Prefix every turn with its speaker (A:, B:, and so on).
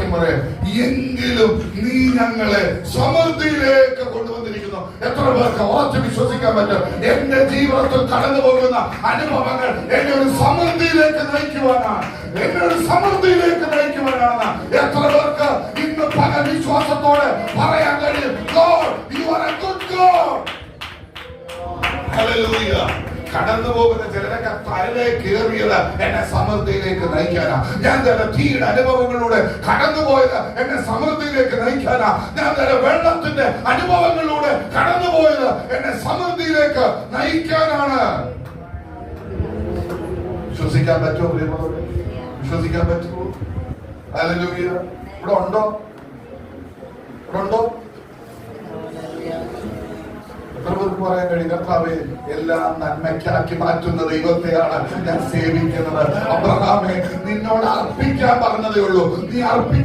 A: വാക്യം പറയാം, എങ്കിലും നീ ഞങ്ങളെ സമൃദ്ധിയിലേക്ക് കൊണ്ടുവന്നിരിക്കുന്നു. എത്ര പേർക്ക് ഉറച്ചു വിശ്വസിക്കാൻ പറ്റും? എന്റെ ജീവിതത്തിൽ കടന്നു പോകുന്ന അനുഭവങ്ങൾ എന്നെ ഒരു സമൃദ്ധിയിലേക്ക് നയിക്കുവാനാണ്, എന്നെ ഒരു സമൃദ്ധിയിലേക്ക് നയിക്കുവാനാണ്. എത്ര പേർക്ക് ഇന്ന് പല വിശ്വാസത്തോടെ പറയാൻ കഴിയും, God, you are a good God. Hallelujah. കടന്നു പോകുന്ന ചിലരൊക്കെ തലയിലേക്ക് കയറിയത് എന്നെ സമൃദ്ധിയിലേക്ക് നയിക്കാനാ. ഞാൻ ചില തീയുടെ അനുഭവങ്ങളിലൂടെ കടന്നുപോയത് എന്നെ സമൃദ്ധിയിലേക്ക് നയിക്കാനാ. ഞാൻ ചില വെള്ളത്തിന്റെ അനുഭവങ്ങളിലൂടെ കടന്നുപോയത് എന്നെ സമൃദ്ധിയിലേക്ക് നയിക്കാനാണ്. വിശ്വസിക്കാൻ പറ്റുമോ പ്രിയമുള്ളവരെ? വിശ്വസിക്കാൻ പറ്റുമോ? ഹല്ലേലൂയ. ഇവിടെ ഉണ്ടോ? ഇവിടെ ഉണ്ടോ? പറയാൻ കഴിയും, കർത്താവേ, എല്ലാം നന്മയ്ക്കാക്കി മാറ്റുന്ന ദൈവത്തെയാണ് ഞാൻ സേവിക്കുന്നത്. അബ്രഹാമേ, നിന്നോട് അർപ്പിക്കാൻ പറഞ്ഞതേ ഉള്ളൂ, നീ